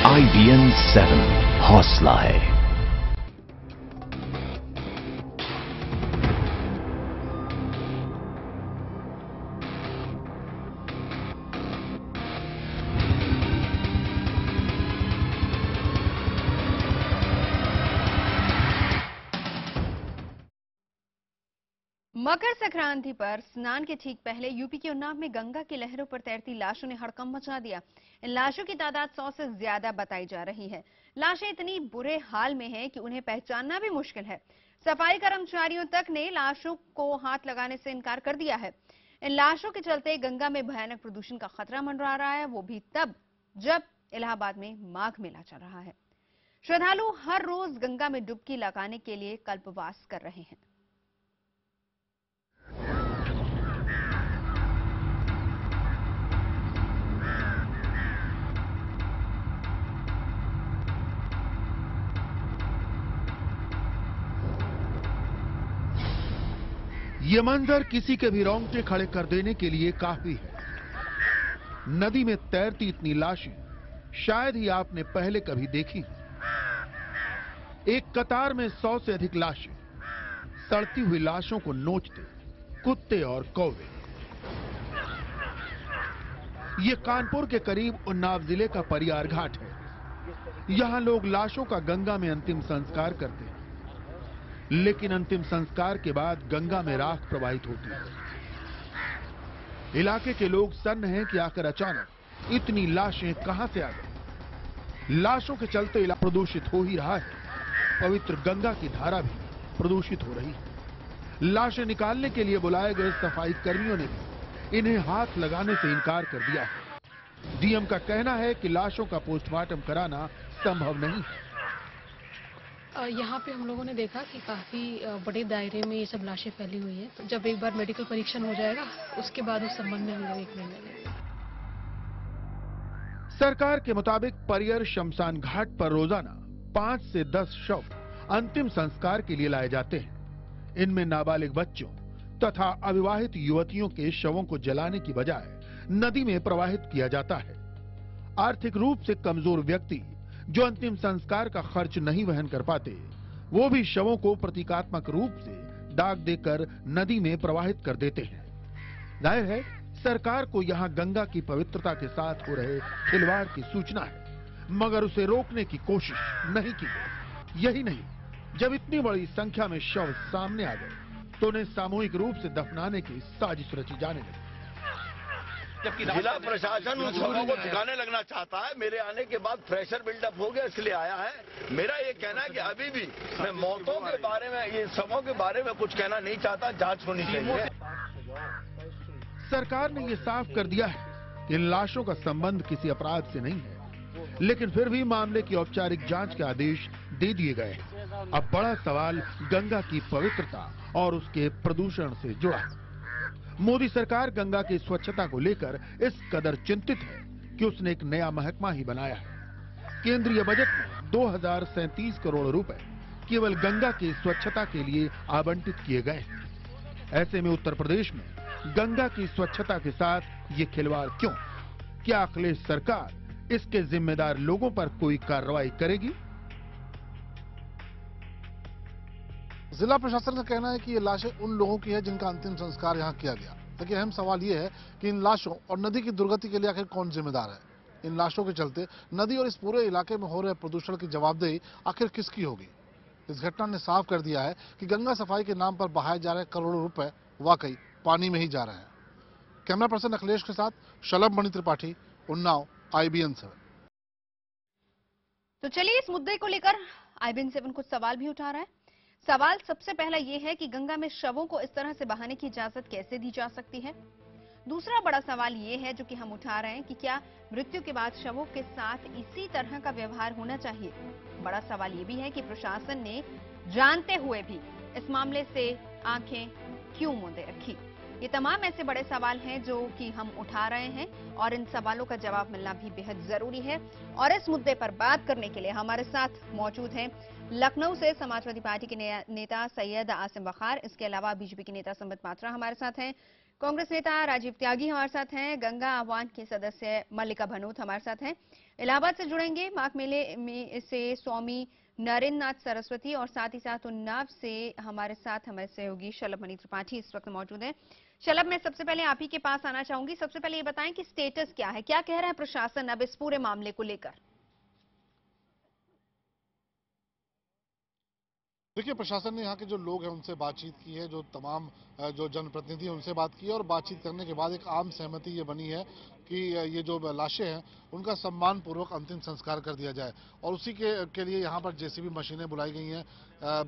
IBN 7 हौसला है। मकर संक्रांति पर स्नान के ठीक पहले यूपी के उन्नाव में गंगा की लहरों पर तैरती लाशों ने हड़कंप मचा दिया। इन लाशों की तादाद 100 से ज्यादा बताई जा रही है। लाशें इतनी बुरे हाल में हैं कि उन्हें पहचानना भी मुश्किल है। सफाई कर्मचारियों तक ने लाशों को हाथ लगाने से इनकार कर दिया है। इन लाशों के चलते गंगा में भयानक प्रदूषण का खतरा मंडरा रहा है, वो भी तब जब इलाहाबाद में माघ मेला चल रहा है। श्रद्धालु हर रोज गंगा में डुबकी लगाने के लिए कल्पवास कर रहे हैं। ये मंजर किसी के भी रोंगटे खड़े कर देने के लिए काफी है। नदी में तैरती इतनी लाशें शायद ही आपने पहले कभी देखी हो। एक कतार में 100 से अधिक लाशें, सड़ती हुई लाशों को नोचते कुत्ते और कौवे। ये कानपुर के करीब उन्नाव जिले का परियार घाट है। यहां लोग लाशों का गंगा में अंतिम संस्कार करते हैं, लेकिन अंतिम संस्कार के बाद गंगा में राख प्रवाहित होती है। इलाके के लोग सन्न हैं कि आखिर अचानक इतनी लाशें कहां से आ गई। लाशों के चलते इलाका प्रदूषित हो ही रहा है। पवित्र गंगा की धारा भी प्रदूषित हो रही है। लाशें निकालने के लिए बुलाए गए सफाई कर्मियों ने भी इन्हें हाथ लगाने से इनकार कर दिया है। डीएम का कहना है कि लाशों का पोस्टमार्टम कराना संभव नहीं है। यहाँ पे हम लोगों ने देखा कि काफी बड़े दायरे में ये सब लाशें फैली हुई हैं। तो जब एक बार मेडिकल परीक्षण हो जाएगा, उसके बाद उस संबंध में हम लोग एक निर्णय लेंगे। सरकार के मुताबिक परियर शमशान घाट पर रोजाना 5 से 10 शव अंतिम संस्कार के लिए लाए जाते हैं। इनमें नाबालिग बच्चों तथा अविवाहित युवतियों के शवों को जलाने की बजाय नदी में प्रवाहित किया जाता है। आर्थिक रूप से कमजोर व्यक्ति जो अंतिम संस्कार का खर्च नहीं वहन कर पाते, वो भी शवों को प्रतीकात्मक रूप से दाग देकर नदी में प्रवाहित कर देते हैं। जाहिर है सरकार को यहाँ गंगा की पवित्रता के साथ हो रहे खिलवाड़ की सूचना है, मगर उसे रोकने की कोशिश नहीं की गई। यही नहीं, जब इतनी बड़ी संख्या में शव सामने आ गए तो उन्हें सामूहिक रूप से दफनाने की साजिश रची जाने लगी। जबकि जिला प्रशासन उन शवों को ठिकाने लगना चाहता है। मेरे आने के बाद प्रेशर बिल्डअप हो गया, इसलिए आया है। मेरा ये कहना है कि अभी भी मैं मौतों के बारे में, ये शवों के बारे में कुछ कहना नहीं चाहता। जांच होनी चाहिए। सरकार ने ये साफ कर दिया है कि इन लाशों का संबंध किसी अपराध से नहीं है, लेकिन फिर भी मामले की औपचारिक जांच के आदेश दे दिए गए हैं। अब बड़ा सवाल गंगा की पवित्रता और उसके प्रदूषण से जुड़ा है। मोदी सरकार गंगा की स्वच्छता को लेकर इस कदर चिंतित है कि उसने एक नया महकमा ही बनाया है। केंद्रीय बजट में 2037 करोड़ रुपए केवल गंगा की स्वच्छता के लिए आवंटित किए गए हैं। ऐसे में उत्तर प्रदेश में गंगा की स्वच्छता के साथ ये खिलवाड़ क्यों? क्या अखिलेश सरकार इसके जिम्मेदार लोगों पर कोई कार्रवाई करेगी? जिला प्रशासन का कहना है कि ये लाशें उन लोगों की है जिनका अंतिम संस्कार यहाँ किया गया। लेकिन अहम सवाल ये है कि इन लाशों और नदी की दुर्गति के लिए आखिर कौन जिम्मेदार है? इन लाशों के चलते नदी और इस पूरे इलाके में हो रहे प्रदूषण की जवाबदेही आखिर किसकी होगी? इस घटना ने साफ कर दिया है कि गंगा सफाई के नाम पर बहाए जा रहे करोड़ों रुपए वाकई पानी में ही जा रहे हैं। कैमरा पर्सन अखिलेश के साथ शलभ मणि त्रिपाठी, उन्नाव, IBN 7। तो चलिए इस मुद्दे को लेकर IBN 7 कुछ सवाल भी उठा रहा है। सवाल सबसे पहला यह है कि गंगा में शवों को इस तरह से बहाने की इजाजत कैसे दी जा सकती है। दूसरा बड़ा सवाल यह है जो कि हम उठा रहे हैं कि क्या मृत्यु के बाद शवों के साथ इसी तरह का व्यवहार होना चाहिए। बड़ा सवाल यह भी है कि प्रशासन ने जानते हुए भी इस मामले से आंखें क्यों मूंदे रखी। ये तमाम ऐसे बड़े सवाल हैं जो कि हम उठा रहे हैं और इन सवालों का जवाब मिलना भी बेहद जरूरी है। और इस मुद्दे पर बात करने के लिए हमारे साथ मौजूद हैं लखनऊ से समाजवादी पार्टी के नेता सैयद आसिम वखार, इसके अलावा बीजेपी के नेता संबित पात्रा हमारे साथ हैं, कांग्रेस नेता राजीव त्यागी हमारे साथ हैं, गंगा आह्वान के सदस्य मल्लिका भनोत हमारे साथ हैं, इलाहाबाद से जुड़ेंगे माघ मेले में से स्वामी नरेंद्र नाथ सरस्वती और साथ ही साथ उन्नाव से हमारे सहयोगी शलभ मणि त्रिपाठी इस वक्त मौजूद हैं। शलभ, मैं सबसे पहले आप ही के पास आना चाहूंगी। सबसे पहले ये बताएं कि स्टेटस क्या है, क्या कह रहा है प्रशासन अब इस पूरे मामले को लेकर? देखिए, प्रशासन ने यहाँ के जो लोग हैं उनसे बातचीत की है, जो तमाम जो जनप्रतिनिधि हैं उनसे बात की है और बातचीत करने के बाद एक आम सहमति ये बनी है कि ये जो लाशें हैं उनका सम्मान पूर्वक अंतिम संस्कार कर दिया जाए और उसी के लिए यहाँ पर जेसीबी मशीनें बुलाई गई हैं,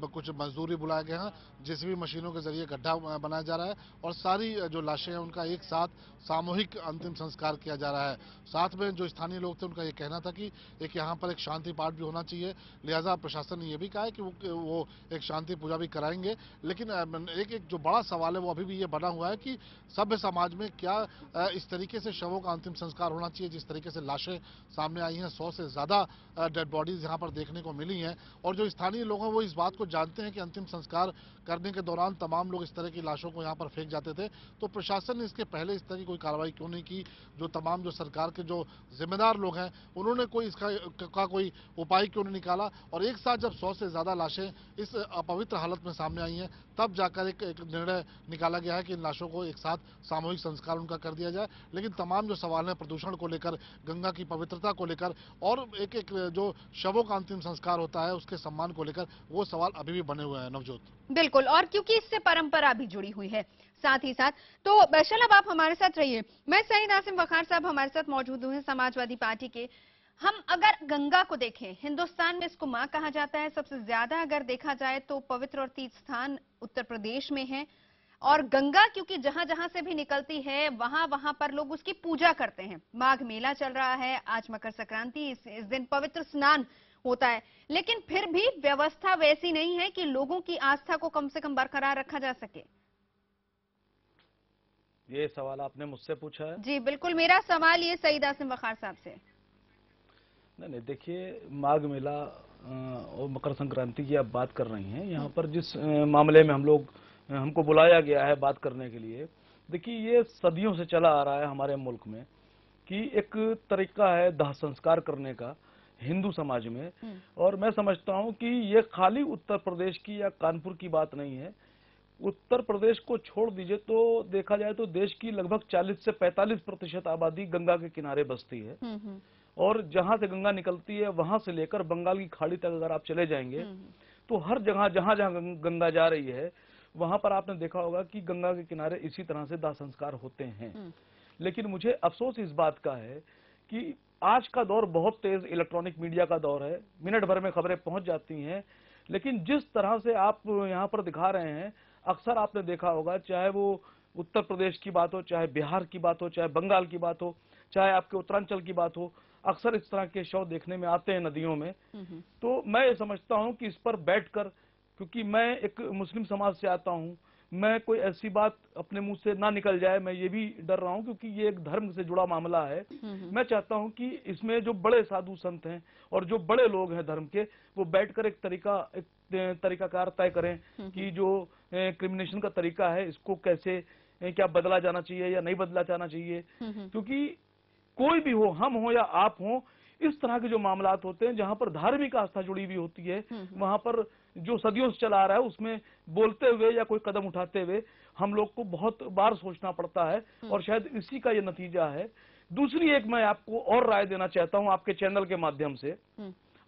कुछ मजदूर भी बुलाए गए हैं। जेसीबी मशीनों के जरिए गड्ढा बनाया जा रहा है और सारी जो लाशें हैं उनका एक साथ सामूहिक अंतिम संस्कार किया जा रहा है। साथ में जो स्थानीय लोग थे उनका ये कहना था कि एक यहाँ पर एक शांति पाठ भी होना चाहिए, लिहाजा प्रशासन ने ये भी कहा है कि वो एक शांति पूजा भी कराएंगे। लेकिन एक जो बड़ा सवाल है वो अभी भी ये बना हुआ है कि सभ्य समाज में क्या इस तरीके से शवों का अंतिम संस्कार होना चाहिए। जिस तरीके से लाशें सामने आई हैं, 100 से ज्यादा डेड बॉडीज यहाँ पर देखने को मिली हैं और जो स्थानीय लोग हैं वो इस बात को जानते हैं कि अंतिम संस्कार करने के दौरान तमाम लोग इस तरह की लाशों को यहाँ पर फेंक जाते थे। तो प्रशासन ने इसके पहले इस तरह की कोई कार्रवाई क्यों नहीं की? जो तमाम जो सरकार के जो जिम्मेदार लोग हैं उन्होंने कोई इसका कोई उपाय क्यों नहीं निकाला? और एक साथ जब 100 से ज्यादा लाशें इस अपवित्र हालत में सामने आई हैं तब जाकर एक निर्णय निकाला गया है कि इन लाशों को एक साथ सामूहिक संस्कार उनका कर दिया जाए। लेकिन तमाम जो सवाल हैं प्रदूषण को लेकर, गंगा की पवित्रता को लेकर और एक जो शवों का अंतिम संस्कार होता है उसके सम्मान को लेकर, वो सवाल अभी भी बने हुए हैं। नवजोत, बिल्कुल, और क्योंकि इससे परंपरा भी जुड़ी हुई है साथ ही साथ, तो शलभ आप हमारे साथ रहिए। मैं सईद आसिम वखार साहब हमारे साथ मौजूद हुए समाजवादी पार्टी के। हम अगर गंगा को देखें, हिंदुस्तान में इसको मां कहा जाता है। सबसे ज्यादा अगर देखा जाए तो पवित्र और तीर्थ स्थान उत्तर प्रदेश में है और गंगा क्योंकि जहां जहां से भी निकलती है वहां वहां पर लोग उसकी पूजा करते हैं। माघ मेला चल रहा है, आज मकर संक्रांति, इस दिन पवित्र स्नान होता है, लेकिन फिर भी व्यवस्था वैसी नहीं है कि लोगों की आस्था को कम से कम बरकरार रखा जा सके। ये सवाल आपने मुझसे पूछा है? जी बिल्कुल, मेरा सवाल ये सईद आसिम वखार साहब से। नहीं, देखिए, माघ मेला और मकर संक्रांति की आप बात कर रही हैं। यहाँ पर जिस मामले में हमको बुलाया गया है बात करने के लिए, देखिए ये सदियों से चला आ रहा है हमारे मुल्क में कि एक तरीका है दाह संस्कार करने का हिंदू समाज में। और मैं समझता हूँ कि ये खाली उत्तर प्रदेश की या कानपुर की बात नहीं है। उत्तर प्रदेश को छोड़ दीजिए तो देखा जाए तो देश की लगभग 40 से 45% आबादी गंगा के किनारे बसती है और जहां से गंगा निकलती है वहां से लेकर बंगाल की खाड़ी तक अगर आप चले जाएंगे तो हर जगह जहां जहां गंगा जा रही है वहां पर आपने देखा होगा कि गंगा के किनारे इसी तरह से दाह संस्कार होते हैं। लेकिन मुझे अफसोस इस बात का है कि आज का दौर बहुत तेज इलेक्ट्रॉनिक मीडिया का दौर है, मिनट भर में खबरें पहुंच जाती हैं। लेकिन जिस तरह से आप यहाँ पर दिखा रहे हैं, अक्सर आपने देखा होगा, चाहे वो उत्तर प्रदेश की बात हो, चाहे बिहार की बात हो, चाहे बंगाल की बात हो, चाहे आपके उत्तरांचल की बात हो, अक्सर इस तरह के शव देखने में आते हैं नदियों में। तो मैं ये समझता हूं कि इस पर बैठकर, क्योंकि मैं एक मुस्लिम समाज से आता हूं, मैं कोई ऐसी बात अपने मुंह से ना निकल जाए, मैं ये भी डर रहा हूं क्योंकि ये एक धर्म से जुड़ा मामला है। मैं चाहता हूं कि इसमें जो बड़े साधु संत हैं और जो बड़े लोग हैं धर्म के, वो बैठकर एक तरीकाकार तय करें कि जो क्रिमिनेशन का तरीका है इसको कैसे, क्या बदला जाना चाहिए या नहीं बदला जाना चाहिए। क्योंकि कोई भी हो, हम हो या आप हो, इस तरह के जो मामलात होते हैं जहां पर धार्मिक आस्था जुड़ी हुई होती है, वहां पर जो सदियों से चला आ रहा है उसमें बोलते हुए या कोई कदम उठाते हुए हम लोग को बहुत बार सोचना पड़ता है और शायद इसी का ये नतीजा है। दूसरी एक मैं आपको और राय देना चाहता हूं आपके चैनल के माध्यम से।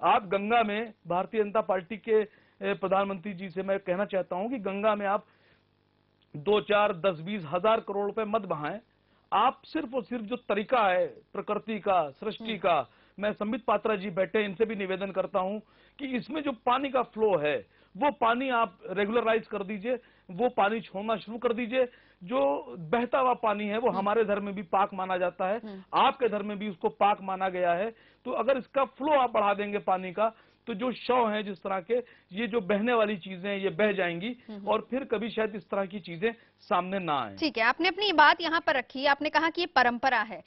आप गंगा में, भारतीय जनता पार्टी के प्रधानमंत्री जी से मैं कहना चाहता हूं कि गंगा में आप 2, 4, 10, 20 हजार करोड़ रुपए मत बहाएं। आप सिर्फ और सिर्फ जो तरीका है प्रकृति का, सृष्टि का, मैं संबित पात्रा जी बैठे, इनसे भी निवेदन करता हूं कि इसमें जो पानी का फ्लो है वो पानी आप रेगुलराइज कर दीजिए, वो पानी छोड़ना शुरू कर दीजिए। जो बहता हुआ पानी है वो हमारे धर्म में भी पाक माना जाता है, आपके धर्म में भी उसको पाक माना गया है। तो अगर इसका फ्लो आप बढ़ा देंगे पानी का, तो जो शव हैं जिस तरह के, ये जो बहने वाली चीजें ये बह जाएंगी और फिर कभी शायद इस तरह की चीजें सामने ना आए। ठीक है, आपने अपनी बात यहाँ पर रखी, आपने कहा कि ये परंपरा है,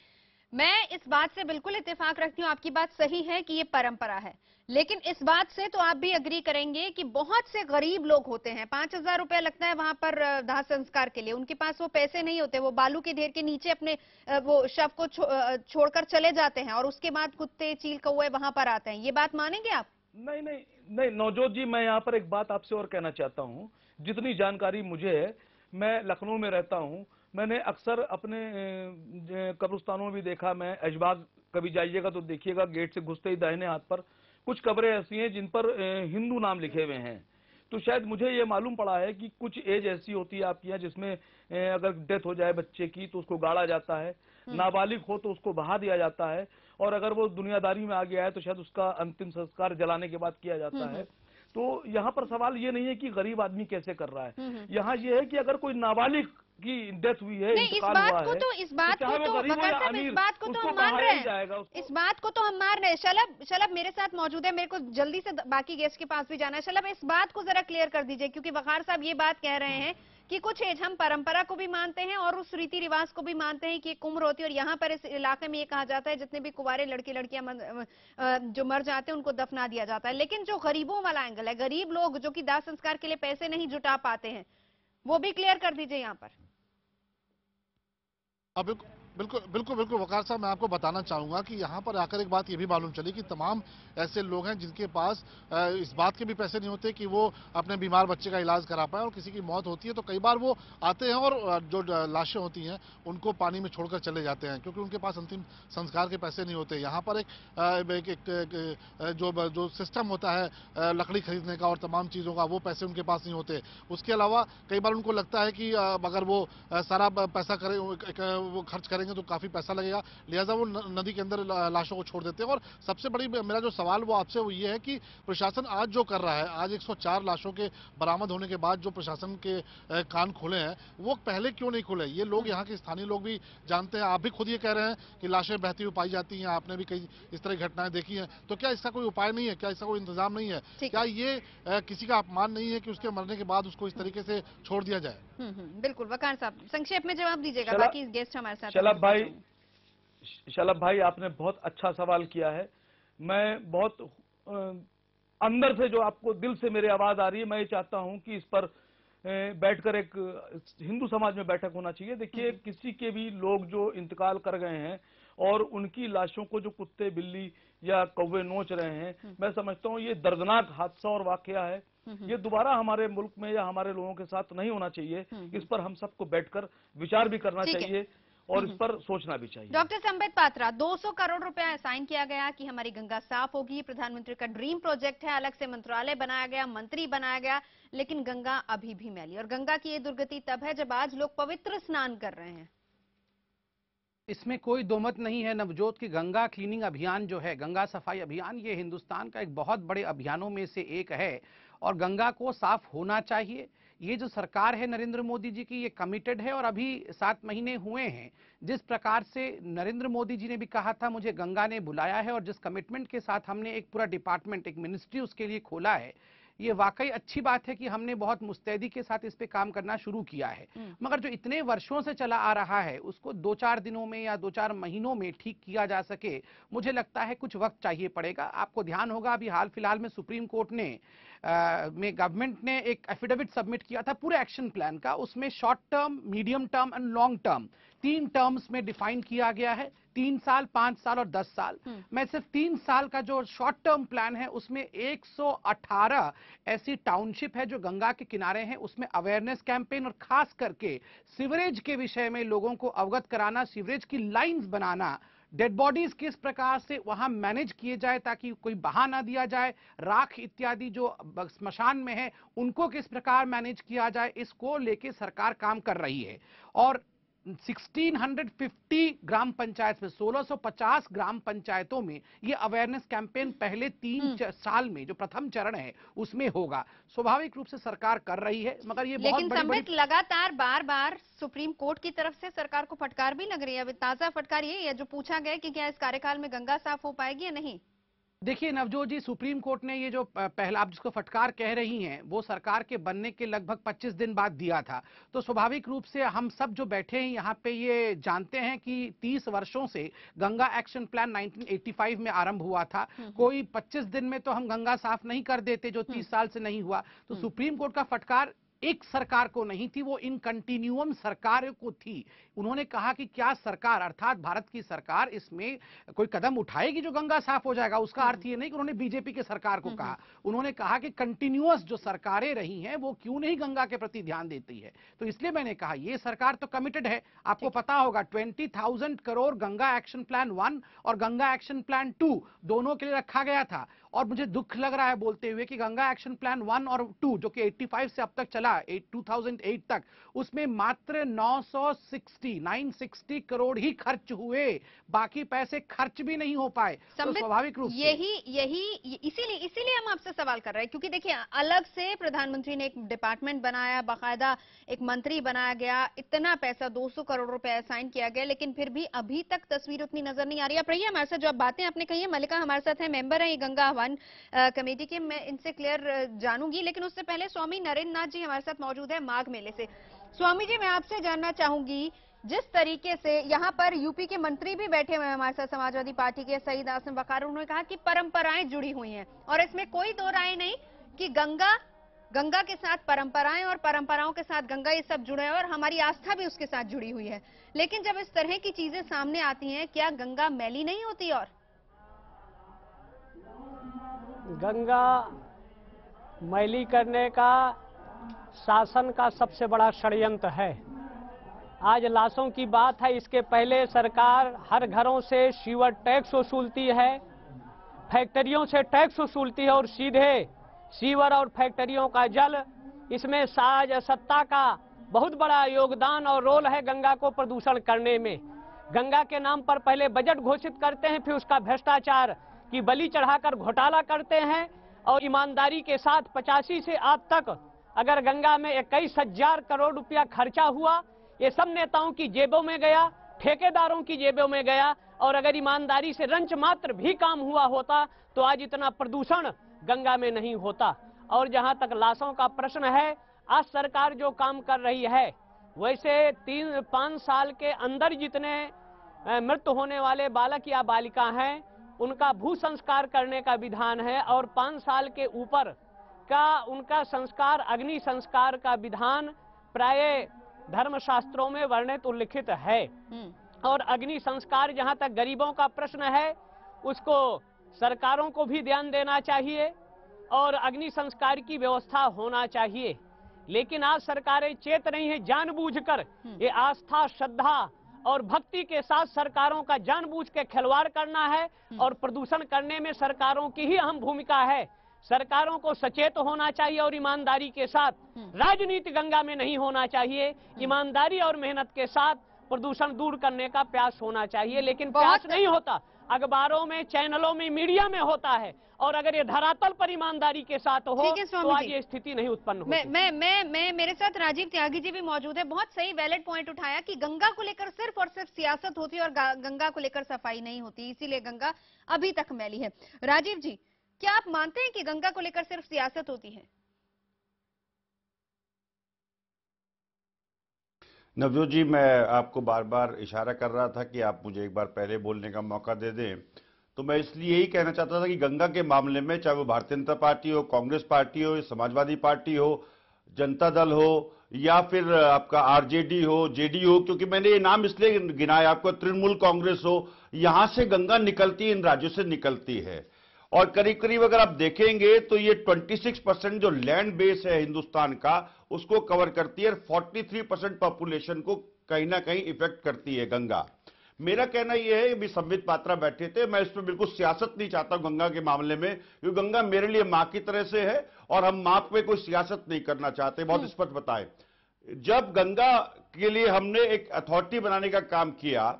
मैं इस बात से बिल्कुल इत्तेफाक रखती हूँ, आपकी बात सही है कि ये परंपरा है, लेकिन इस बात से तो आप भी अग्री करेंगे कि बहुत से गरीब लोग होते हैं, 5,000 रुपया लगता है वहां पर दाह संस्कार के लिए, उनके पास वो पैसे नहीं होते, वो बालू के ढेर के नीचे अपने वो शव को छोड़कर चले जाते हैं और उसके बाद कुत्ते चील कौए वहां पर आते हैं। ये बात मानेंगे आप? नहीं नहीं नहीं नवजोत जी, मैं यहाँ पर एक बात आपसे और कहना चाहता हूँ। जितनी जानकारी मुझे है, मैं लखनऊ में रहता हूँ, मैंने अक्सर अपने कब्रिस्तानों में भी देखा। मैं ऐशबाग कभी जाइएगा तो देखिएगा, गेट से घुसते ही दाहिने हाथ पर कुछ कब्रें ऐसी हैं जिन पर हिंदू नाम लिखे हुए हैं। तो शायद मुझे ये मालूम पड़ा है कि कुछ एज ऐसी होती है आपके यहाँ जिसमें अगर डेथ हो जाए बच्चे की तो उसको गाड़ा जाता है, नाबालिग हो तो उसको बहा दिया जाता है, और अगर वो दुनियादारी में आ गया है तो शायद उसका अंतिम संस्कार जलाने के बाद किया जाता है। तो यहाँ पर सवाल ये नहीं है कि गरीब आदमी कैसे कर रहा है, यहाँ ये है कि अगर कोई नाबालिग की डेथ हुई है, नहीं, इस बात को तो वकार साहब, इस बात को तो हम मान रहे हैं, इस बात को तो हम मान रहे हैं। शलभ मेरे साथ मौजूद है, मेरे को जल्दी से बाकी गेस्ट के पास भी जाना है। शलभ, इस बात को जरा क्लियर कर दीजिए, क्योंकि वकार साहब ये बात कह रहे हैं कि कुछ एज हम परंपरा को भी मानते हैं और उस रीति रिवाज को भी मानते हैं कि एक उम्र होती है, और यहाँ पर इस इलाके में ये कहा जाता है जितने भी कुंवारे लड़के लड़कियां जो मर जाते हैं उनको दफना दिया जाता है। लेकिन जो गरीबों वाला एंगल है, गरीब लोग जो कि दाह संस्कार के लिए पैसे नहीं जुटा पाते हैं, वो भी क्लियर कर दीजिए यहाँ पर। अब बिल्कुल बिल्कुल बिल्कुल वकार साहब, मैं आपको बताना चाहूंगा कि यहाँ पर आकर एक बात ये भी मालूम चली कि तमाम ऐसे लोग हैं जिनके पास इस बात के भी पैसे नहीं होते कि वो अपने बीमार बच्चे का इलाज करा पाए, और किसी की मौत होती है तो कई बार वो आते हैं और जो लाशें होती हैं उनको पानी में छोड़कर चले जाते हैं, क्योंकि उनके पास अंतिम संस्कार के पैसे नहीं होते। यहाँ पर जो सिस्टम होता है लकड़ी खरीदने का और तमाम चीज़ों का, वो पैसे उनके पास नहीं होते। उसके अलावा कई बार उनको लगता है कि अगर वो सारा पैसा वो खर्च करें तो काफी पैसा लगेगा, लिहाजा वो नदी के अंदर लाशों को छोड़ देते हैं। और सबसे बड़ी मेरा जो सवाल वो आपसे वो ये है कि प्रशासन आज जो कर रहा है, आज 104 लाशों के बरामद होने के बाद जो प्रशासन के कान खुले हैं, वो पहले क्यों नहीं खुले? ये लोग, यहाँ के स्थानीय लोग भी जानते हैं, आप भी खुद ये कह रहे हैं कि लाशें बहती हुई पाई जाती हैं, आपने भी कई इस तरह की घटनाएं देखी हैं। तो क्या इसका कोई उपाय नहीं है? क्या इसका कोई इंतजाम नहीं है? क्या ये किसी का अपमान नहीं है कि उसके मरने के बाद उसको इस तरीके से छोड़ दिया जाए? बिल्कुल वकार साहब, संक्षेप में जवाब दीजिएगा, बाकी गेस्ट हमारे साथ। शलभ भाई, आपने बहुत अच्छा सवाल किया है। मैं बहुत अंदर से, जो आपको दिल से मेरी आवाज आ रही है, मैं ये चाहता हूं कि इस पर बैठकर एक हिंदू समाज में बैठक होना चाहिए। देखिए, किसी के भी लोग जो इंतकाल कर गए हैं और उनकी लाशों को जो कुत्ते बिल्ली या कौवे नोच रहे हैं, मैं समझता हूं ये दर्दनाक हादसा और वाकया है। ये दोबारा हमारे मुल्क में या हमारे लोगों के साथ नहीं होना चाहिए। इस पर हम सबको बैठकर विचार भी करना चाहिए और इस पर सोचना भी चाहिए। डॉक्टर संबित पात्रा, 200 करोड़ रुपया असाइन किया गया कि हमारी गंगा साफ होगी, प्रधानमंत्री का ड्रीम प्रोजेक्ट है, अलग से मंत्रालय बनाया गया, मंत्री बनाया गया, लेकिन गंगा अभी भी मैली, और गंगा की ये दुर्गति तब है जब आज लोग पवित्र स्नान कर रहे हैं। इसमें कोई दो मत नहीं है नवजोत की गंगा क्लीनिंग अभियान जो है, गंगा सफाई अभियान, ये हिंदुस्तान का एक बहुत बड़े अभियानों में से एक है और गंगा को साफ होना चाहिए। ये जो सरकार है नरेंद्र मोदी जी की, ये कमिटेड है और अभी 7 महीने हुए हैं। जिस प्रकार से नरेंद्र मोदी जी ने भी कहा था मुझे गंगा ने बुलाया है, और जिस कमिटमेंट के साथ हमने एक पूरा डिपार्टमेंट, एक मिनिस्ट्री उसके लिए खोला है, ये वाकई अच्छी बात है कि हमने बहुत मुस्तैदी के साथ इस पे काम करना शुरू किया है। मगर जो इतने वर्षों से चला आ रहा है उसको 2-4 दिनों में या 2-4 महीनों में ठीक किया जा सके, मुझे लगता है कुछ वक्त चाहिए पड़ेगा। आपको ध्यान होगा अभी हाल फिलहाल में सुप्रीम कोर्ट ने गवर्नमेंट ने एक एफिडेविट सबमिट किया था पूरे एक्शन प्लान का। उसमें short term, medium term and long term 3 terms में डिफाइन किया गया है, 3 साल, 5 साल और 10 साल। मैं सिर्फ 3 साल का जो शॉर्ट टर्म प्लान है उसमें 118 ऐसी टाउनशिप है जो गंगा के किनारे हैं, उसमें अवेयरनेस कैंपेन और खास करके सीवरेज के विषय में लोगों को अवगत कराना, सीवरेज की लाइंस बनाना, डेड बॉडीज किस प्रकार से वहां मैनेज किए जाए ताकि कोई बहा ना दिया जाए, राख इत्यादि जो स्मशान में है उनको किस प्रकार मैनेज किया जाए, इसको लेके सरकार काम कर रही है। और 1650 ग्राम पंचायत में 1650 ग्राम पंचायतों में ये अवेयरनेस कैंपेन पहले 3 साल में जो प्रथम चरण है उसमें होगा। स्वाभाविक रूप से सरकार कर रही है, मगर ये लेकिन संबित लगातार बार-बार सुप्रीम कोर्ट की तरफ से सरकार को फटकार भी लग रही है। अभी ताजा फटकार ये है जो पूछा गया कि क्या इस कार्यकाल में गंगा साफ हो पाएगी या नहीं। देखिए नवजोत जी, सुप्रीम कोर्ट ने ये जो पहला आप जिसको फटकार कह रही हैं वो सरकार के बनने के लगभग 25 दिन बाद दिया था। तो स्वाभाविक रूप से हम सब जो बैठे हैं यहाँ पे ये जानते हैं कि 30 वर्षों से गंगा एक्शन प्लान 1985 में आरंभ हुआ था। कोई 25 दिन में तो हम गंगा साफ नहीं कर देते जो 30 साल से नहीं हुआ। तो सुप्रीम कोर्ट का फटकार एक सरकार को नहीं थी, वो इन कंटिन्यूअम सरकार को थी। उन्होंने कहा कि क्या सरकार अर्थात भारत की सरकार इसमें कोई कदम उठाएगी जो गंगा साफ हो जाएगा। उसका अर्थ ये नहीं कि उन्होंने बीजेपी के सरकार को कहा, उन्होंने कहा कि कंटिन्यूअस जो सरकारें रही हैं वो क्यों नहीं गंगा के प्रति ध्यान देती है। तो इसलिए मैंने कहा ये सरकार तो कमिटेड है। आपको पता होगा 20,000 करोड़ गंगा एक्शन प्लान 1 और गंगा एक्शन प्लान 2 दोनों के लिए रखा गया था। और मुझे दुख लग रहा है बोलते हुए कि गंगा एक्शन प्लान 1 और 2 जो कि 85 से अब तक चला 2008 तक, उसमें मात्र 960 करोड़ ही खर्च हुए, बाकी पैसे खर्च भी नहीं हो पाए। तो स्वाभाविक रूप से इसीलिए हम आपसे सवाल कर रहे हैं, क्योंकि देखिए अलग से प्रधानमंत्री ने एक डिपार्टमेंट बनाया, बाकायदा एक मंत्री बनाया गया, इतना पैसा 200 करोड़ रुपए असाइन किया गया, लेकिन फिर भी अभी तक तस्वीर उतनी नजर नहीं आ रही। आप रहिए हमारे साथ, जो आप बातें आपने कही है, मल्लिका हमारे साथ है, मेंबर है गंगा आह्वान कमेटी के, मैं इनसे क्लियर जानूंगी। लेकिन उससे पहले स्वामी नरेंद्र नाथ जी हमारे साथ मौजूद है माघ मेले से। स्वामी जी, मैं आपसे जानना चाहूंगी, जिस तरीके से यहाँ पर यूपी के मंत्री भी बैठे हुए हैं हमारे साथ, समाजवादी पार्टी के सईद आसिम वकार, उन्होंने कहा कि परंपराएं जुड़ी हुई हैं और इसमें कोई दो राय नहीं कि गंगा के साथ परंपराएं और परंपराओं के साथ गंगा, ये सब जुड़े हैं और हमारी आस्था भी उसके साथ जुड़ी हुई है। लेकिन जब इस तरह की चीजें सामने आती हैं, क्या गंगा मैली नहीं होती? और गंगा मैली करने का शासन का सबसे बड़ा षड्यंत्र है। आज लाशों की बात है, इसके पहले सरकार हर घरों से सीवर टैक्स वसूलती है, फैक्ट्रियों से टैक्स वसूलती है और सीधे सीवर और फैक्ट्रियों का जल, इसमें साज सत्ता का बहुत बड़ा योगदान और रोल है गंगा को प्रदूषण करने में। गंगा के नाम पर पहले बजट घोषित करते हैं, फिर उसका भ्रष्टाचार की बलि चढ़ाकर घोटाला करते हैं और ईमानदारी के साथ 85 से आज तक अगर गंगा में 21,000 करोड़ रुपया खर्चा हुआ, ये सब नेताओं की जेबों में गया, ठेकेदारों की जेबों में गया। और अगर ईमानदारी से रंच मात्र भी काम हुआ होता तो आज इतना प्रदूषण गंगा में नहीं होता। और जहां तक लाशों का प्रश्न है, आज सरकार जो काम कर रही है, वैसे 3-5 साल के अंदर जितने मृत्यु होने वाले बालक या बालिका हैं उनका भू संस्कार करने का विधान है और 5 साल के ऊपर का उनका संस्कार अग्नि संस्कार का विधान प्राय धर्मशास्त्रों में वर्णित उल्लिखित है। और अग्नि संस्कार, जहां तक गरीबों का प्रश्न है, उसको सरकारों को भी ध्यान देना चाहिए और अग्नि संस्कार की व्यवस्था होना चाहिए। लेकिन आज सरकारें चेत नहीं है, जानबूझकर ये आस्था, श्रद्धा और भक्ति के साथ सरकारों का जानबूझ के खिलवाड़ करना है और प्रदूषण करने में सरकारों की ही अहम भूमिका है। सरकारों को सचेत होना चाहिए और ईमानदारी के साथ, राजनीति गंगा में नहीं होना चाहिए, ईमानदारी और मेहनत के साथ प्रदूषण दूर करने का प्रयास होना चाहिए। लेकिन प्रयास नहीं होता, अखबारों में, चैनलों में, मीडिया में होता है। और अगर ये धरातल पर ईमानदारी के साथ हो तो आज ये स्थिति नहीं उत्पन्न होती। मैं मेरे साथ राजीव त्यागी जी भी मौजूद है। बहुत सही वैलिड पॉइंट उठाया कि गंगा को लेकर सिर्फ और सिर्फ सियासत होती है और गंगा को लेकर सफाई नहीं होती, इसीलिए गंगा अभी तक मैली है। राजीव जी, क्या आप मानते हैं कि गंगा को लेकर सिर्फ सियासत होती है? नवजोत जी, मैं आपको बार बार इशारा कर रहा था कि आप मुझे एक बार पहले बोलने का मौका दे दें, तो मैं इसलिए यही कहना चाहता था कि गंगा के मामले में चाहे वो भारतीय जनता पार्टी हो, कांग्रेस पार्टी हो, समाजवादी पार्टी हो, जनता दल हो या फिर आपका आरजेडी हो, जेडीयू हो, क्योंकि मैंने ये नाम इसलिए गिनाया, आपको तृणमूल कांग्रेस हो, यहां से गंगा निकलती है, इन राज्यों से निकलती है। और करीब करीब अगर आप देखेंगे तो ये 26% जो लैंड बेस है हिंदुस्तान का, उसको कवर करती है, 43% पॉपुलेशन को कहीं ना कहीं इफेक्ट करती है गंगा। मेरा कहना यह है, भी संबित पात्रा बैठे थे, मैं इसमें बिल्कुल सियासत नहीं चाहता गंगा के मामले में, क्योंकि गंगा मेरे लिए मां की तरह से है और हम मां पे कोई सियासत नहीं करना चाहते। बहुत स्पष्ट बताएं, जब गंगा के लिए हमने एक अथॉरिटी बनाने का काम किया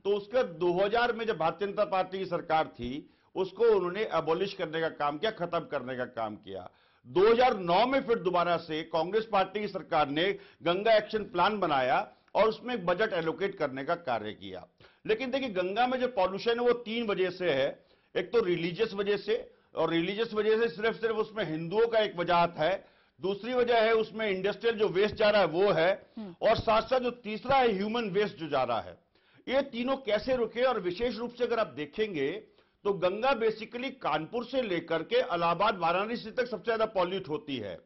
तो उसका 2000 में जब भारतीय जनता पार्टी की सरकार थी, उसको उन्होंने अबॉलिश करने का काम किया, खत्म करने का काम किया। 2009 में फिर दोबारा से कांग्रेस पार्टी की सरकार ने गंगा एक्शन प्लान बनाया और उसमें एक बजट एलोकेट करने का कार्य किया। लेकिन देखिए, गंगा में जो पॉल्यूशन है वो 3 वजह से है। एक तो रिलीजियस वजह से, और रिलीजियस वजह से सिर्फ उसमें हिंदुओं का एक वजह है, दूसरी वजह है उसमें इंडस्ट्रियल जो वेस्ट जा रहा है वो है, और साथ साथ जो तीसरा है ह्यूमन वेस्ट जो जा रहा है। ये तीनों कैसे रुके? और विशेष रूप से अगर आप देखेंगे तो गंगा बेसिकली कानपुर से लेकर के इलाहाबाद वाराणसी तक सबसे ज्यादा पॉल्यूट होती है,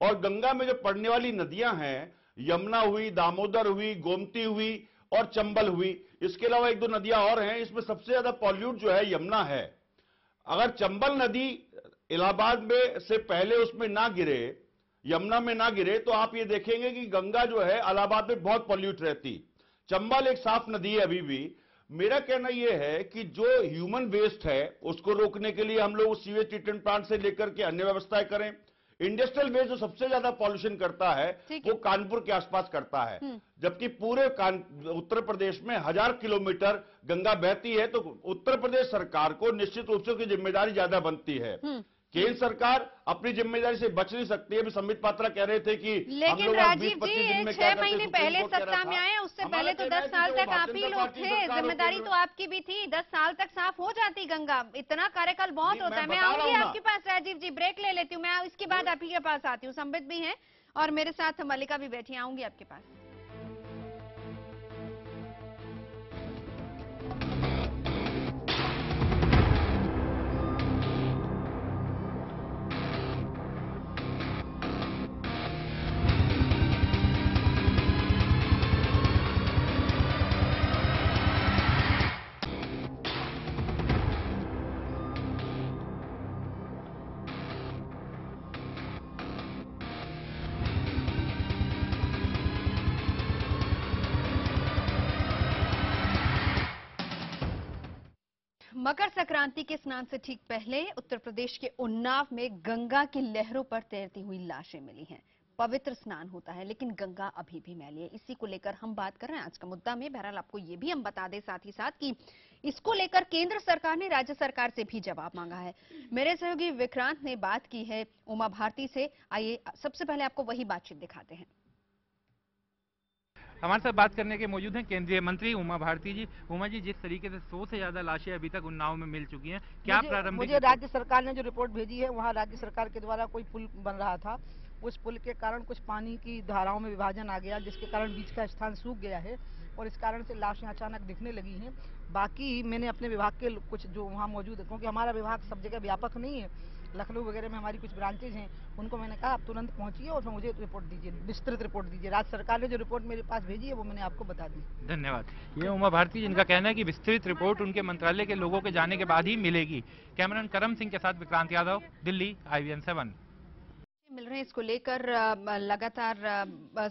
और गंगा में जो पड़ने वाली नदियां हैं, यमुना हुई, दामोदर हुई, गोमती हुई और चंबल हुई, इसके अलावा एक दो नदियां और हैं, इसमें सबसे ज्यादा पॉल्यूट जो है यमुना है। अगर चंबल नदी इलाहाबाद में से पहले उसमें ना गिरे, यमुना में ना गिरे, तो आप ये देखेंगे कि गंगा जो है इलाहाबाद में बहुत पॉल्यूट रहती। चंबल एक साफ नदी है अभी भी। मेरा कहना यह है कि जो ह्यूमन वेस्ट है उसको रोकने के लिए हम लोग सीवेज ट्रीटमेंट प्लांट से लेकर के अन्य व्यवस्थाएं करें। इंडस्ट्रियल वेस्ट जो सबसे ज्यादा पॉल्यूशन करता है वो कानपुर के आसपास करता है, जबकि पूरे उत्तर प्रदेश में 1000 किलोमीटर गंगा बहती है, तो उत्तर प्रदेश सरकार को निश्चित रूप से उसकी जिम्मेदारी ज्यादा बनती है। केंद्र सरकार अपनी जिम्मेदारी से बच नहीं सकती है। संबित पात्रा कह रहे थे कि लेकिन राजीव जी 6 महीने पहले सत्ता में आए, उससे पहले तो 10 साल तक आप ही लोग थे, जिम्मेदारी तो आपकी भी थी। 10 साल तक साफ हो जाती गंगा, इतना कार्यकाल बहुत होता है। मैं आऊंगी आपके पास राजीव जी, ब्रेक ले लेती हूँ, मैं इसके बाद आप ही के पास आती हूँ। संबित भी हैं और मेरे साथ मल्लिका भी बैठी, आऊंगी आपके पास। मकर संक्रांति के स्नान से ठीक पहले उत्तर प्रदेश के उन्नाव में गंगा की लहरों पर तैरती हुई लाशें मिली हैं। पवित्र स्नान होता है लेकिन गंगा अभी भी मैली है। इसी को लेकर हम बात कर रहे हैं आज का मुद्दा में। बहरहाल आपको ये भी हम बता दें साथ ही साथ कि इसको लेकर केंद्र सरकार ने राज्य सरकार से भी जवाब मांगा है। मेरे सहयोगी विक्रांत ने बात की है उमा भारती से। आइए सबसे पहले आपको वही बातचीत दिखाते हैं। हमारे साथ बात करने के मौजूद हैं केंद्रीय मंत्री उमा भारती जी। उमा जी, जिस तरीके से 100 से ज्यादा लाशें अभी तक उन्नाव में मिल चुकी हैं, क्या प्रारंभिक मुझे राज्य सरकार ने जो रिपोर्ट भेजी है, वहाँ राज्य सरकार के द्वारा कोई पुल बन रहा था, उस पुल के कारण कुछ पानी की धाराओं में विभाजन आ गया, जिसके कारण बीच का स्थान सूख गया है और इस कारण से लाशें अचानक दिखने लगी हैं। बाकी मैंने अपने विभाग के कुछ जो वहाँ मौजूद है, क्योंकि हमारा विभाग सब जगह व्यापक नहीं है, लखनऊ वगैरह में हमारी कुछ ब्रांचेज हैं, उनको मैंने कहा आप तुरंत पहुंचिए और फिर मुझे रिपोर्ट दीजिए, विस्तृत रिपोर्ट दीजिए। राज्य सरकार ने जो रिपोर्ट मेरे पास भेजी है वो मैंने आपको बता दी। धन्यवाद। ये उमा भारती जिनका कहना है कि विस्तृत रिपोर्ट उनके मंत्रालय के लोगों के जाने के बाद ही मिलेगी। कैमरामैन करम सिंह के साथ विक्रांत यादव, दिल्ली, IVN 7। मिल रहे हैं, इसको लेकर लगातार